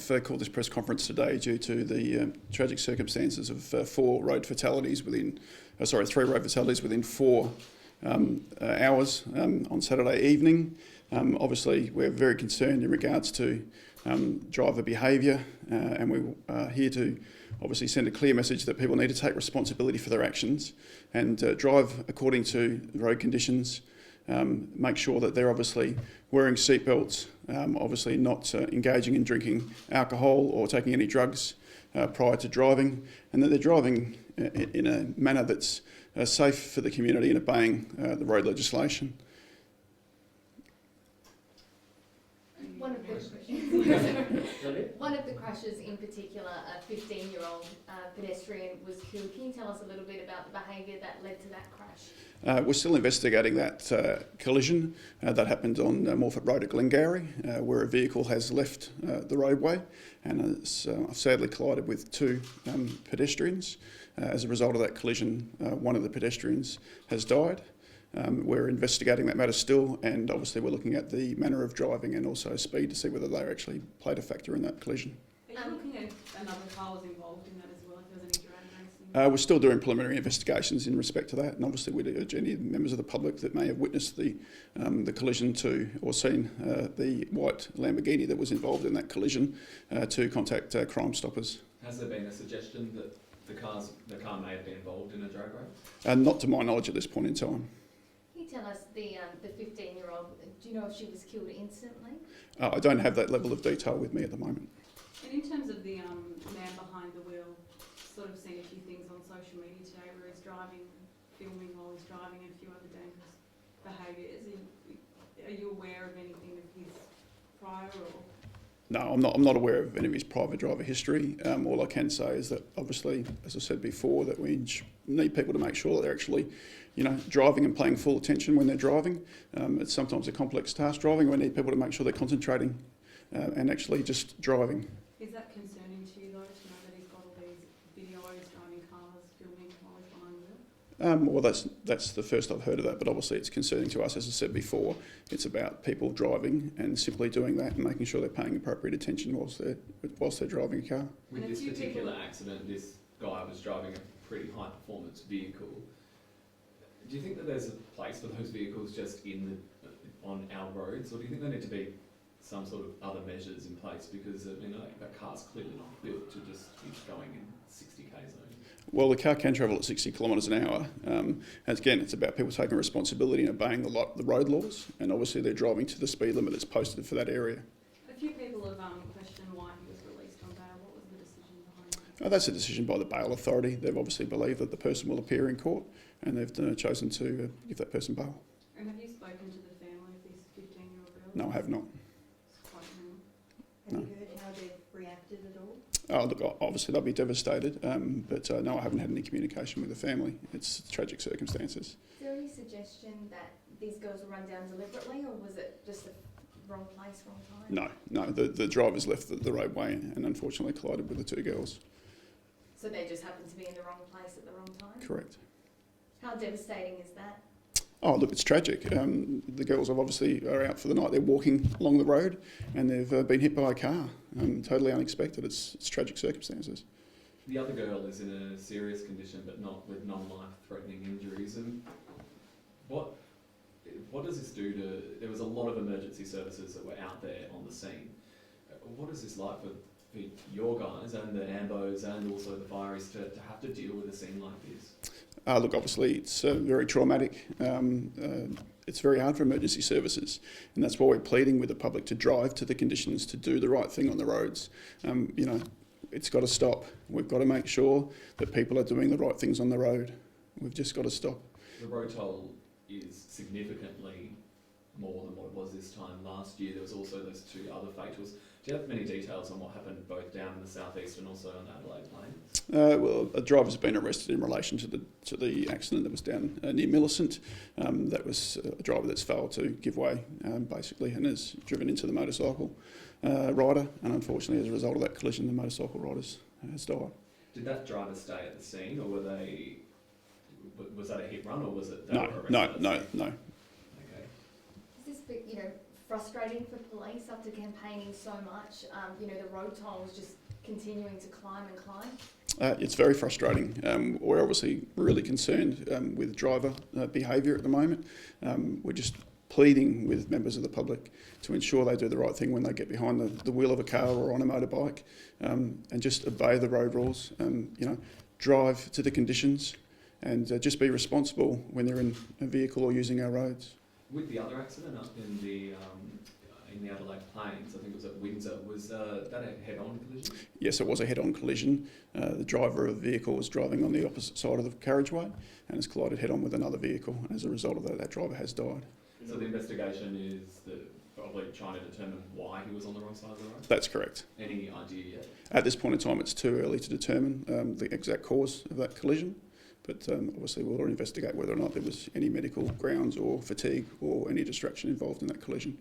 called this press conference today due to the tragic circumstances of three road fatalities within 4 hours on Saturday evening. Obviously, we're very concerned in regards to driver behaviour, and we are here to obviously send a clear message that people need to take responsibility for their actions and drive according to road conditions. Make sure that they're obviously wearing seatbelts, obviously not engaging in drinking alcohol or taking any drugs prior to driving, and that they're driving in a manner that's safe for the community and obeying the road legislation. One of the crashes in particular, a 15-year-old pedestrian was killed. Can you tell us a little bit about the behaviour that led to that crash? We're still investigating that collision that happened on Morford Road at Glengarry, where a vehicle has left the roadway and has sadly collided with two pedestrians. As a result of that collision, one of the pedestrians has died. We're investigating that matter still, and obviously we're looking at the manner of driving and also speed to see whether they actually played a factor in that collision. Are you looking at another car was involved in that as well, if there was any drag racing? We're still doing preliminary investigations in respect to that, and obviously we'd urge any members of the public that may have witnessed the collision to, or seen the white Lamborghini that was involved in that collision, to contact Crime Stoppers. Has there been a suggestion that the car may have been involved in a drag race? Not to my knowledge at this point in time. Can you tell us the 15-year-old, do you know if she was killed instantly? I don't have that level of detail with me at the moment. And in terms of the man behind the wheel, sort of seen a few things on social media today where he's driving, filming while he's driving, and a few other dangerous behaviours. Are you aware of anything of his prior or? No, I'm not aware of any of his private driver history. All I can say is that obviously, as I said before, that we need people to make sure that they're actually, driving and paying full attention when they're driving. It's sometimes a complex task driving. We need people to make sure they're concentrating and actually just driving. Is that concerning to you though, to know that he's got all these videos, driving cars, filming while he's behind the wheel? Well, that's the first I've heard of that, but obviously it's concerning to us. As I said before, it's about people driving and simply doing that and making sure they're paying appropriate attention whilst they're driving a car. With this particular accident, this guy was driving a pretty high performance vehicle. Do you think that there's a place for those vehicles just on our roads, or do you think there need to be some sort of other measures in place, because that car's clearly not built to just be going in 60 k's zone? Well, the car can travel at 60 kilometres an hour. And again, it's about people taking responsibility and obeying the road laws, and obviously they're driving to the speed limit that's posted for that area. A few people have questioned why he was released on bail. What was the decision behind that? That's a decision by the bail authority. They've obviously believed that the person will appear in court, and they've chosen to give that person bail. And have you spoken to the family of this 15-year-old girl? No, I have not. Have you heard how they've reacted at all? Oh, look, obviously they'll be devastated, but no, I haven't had any communication with the family. It's tragic circumstances. Is there any suggestion that these girls were run down deliberately, or was it just the wrong place, wrong time? No, the drivers left the roadway and unfortunately collided with the two girls. So they just happened to be in the wrong place at the wrong time? Correct. How devastating is that? Oh, look, it's tragic. The girls obviously are out for the night. They're walking along the road and they've been hit by a car. Totally unexpected. It's tragic circumstances. The other girl is in a serious condition, but not with non-life-threatening injuries. And what does this do to? There was a lot of emergency services that were out there on the scene. What is this like for your guys and the AMBOs and also the fireys to have to deal with a scene like this? Look, obviously it's very traumatic. It's very hard for emergency services, and that's why we're pleading with the public to drive to the conditions, to do the right thing on the roads. It's got to stop. We've got to make sure that people are doing the right things on the road. We've just got to stop. The road toll is significantly more than what it was this time last year. There was also those two other fatals. Do you have many details on what happened both down in the southeast and also on Adelaide Plains? Well, a driver's been arrested in relation to the accident that was down near Millicent. That was a driver that's failed to give way, basically, and has driven into the motorcycle rider. And unfortunately, as a result of that collision, the motorcycle rider has died. Did that driver stay at the scene, or was that a hit run, or was it? No. Okay. Is this, frustrating for police after campaigning so much? You know, the road tolls just continuing to climb and climb? It's very frustrating. We're obviously really concerned with driver behaviour at the moment. We're just pleading with members of the public to ensure they do the right thing when they get behind the wheel of a car or on a motorbike, and just obey the road rules. You know, drive to the conditions, and just be responsible when they're in a vehicle or using our roads. With the other accident up in the Adelaide Plains, I think it was at Windsor, was that a head-on collision? Yes, it was a head-on collision. The driver of the vehicle was driving on the opposite side of the carriageway and has collided head-on with another vehicle. As a result of that, that driver has died. So the investigation is probably trying to determine why he was on the wrong side of the road? That's correct. Any idea yet? At this point in time, it's too early to determine the exact cause of that collision, but obviously we'll investigate whether or not there was any medical grounds or fatigue or any distraction involved in that collision.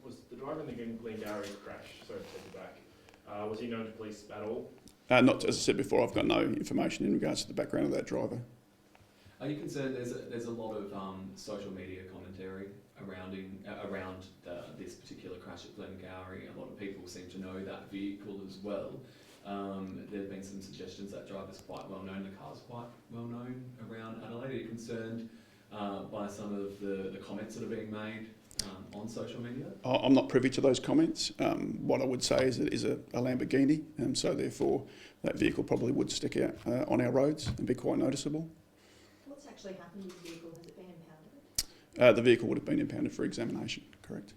Was the driver in the Glengarry crash, sorry to take you back, was he known to police at all? Not, as I said before, I've got no information in regards to the background of that driver. Are you concerned there's a lot of social media commentary around this particular crash at Glengarry? A lot of people seem to know that vehicle as well. There have been some suggestions that driver's quite well known, the car's quite well known around Adelaide. Are you concerned by some of the comments that are being made on social media? I'm not privy to those comments. What I would say is it is a Lamborghini, so therefore that vehicle probably would stick out on our roads and be quite noticeable. What's actually happened with the vehicle? Has it been impounded? The vehicle would have been impounded for examination, correct.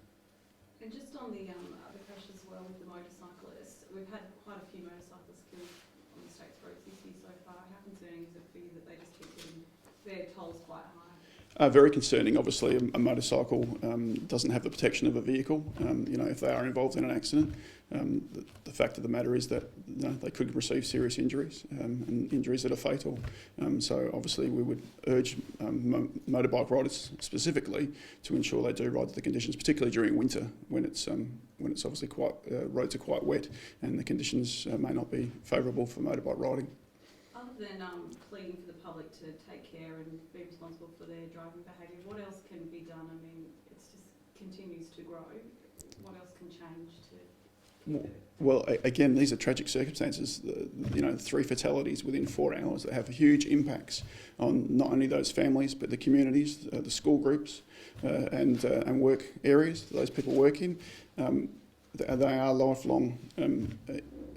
And just on the other crash as well with the motorcyclists, we've had quite a few motorcyclists killed on the state's roads this year so far. How concerning is it for you that they just keep getting their tolls quite high? Very concerning. Obviously, a motorcycle doesn't have the protection of a vehicle. You know, if they are involved in an accident, the fact of the matter is that they could receive serious injuries and injuries that are fatal. So obviously, we would urge motorbike riders specifically to ensure they do ride to the conditions, particularly during winter when it's obviously roads are quite wet and the conditions may not be favourable for motorbike riding. Other than pleading for the public to take care and be responsible for their driving behaviour, what else can be done? I mean, it just continues to grow. What else can change to... Well, again, these are tragic circumstances. 3 fatalities within 4 hours that have huge impacts on not only those families but the communities, the school groups, and work areas that those people work in. They are lifelong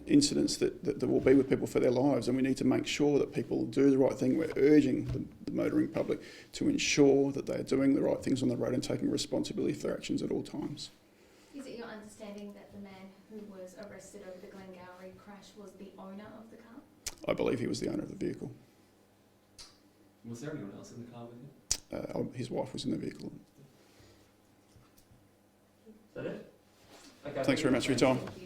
incidents that will be with people for their lives, and we need to make sure that people do the right thing. We're urging the motoring public to ensure that they're doing the right things on the road and taking responsibility for their actions at all times. Is it your understanding that the man who was arrested over the Glengarry crash was the owner of the car? I believe he was the owner of the vehicle. Was there anyone else in the car with him? His wife was in the vehicle. Is that it? Okay, Thanks very much for your time. Thank you.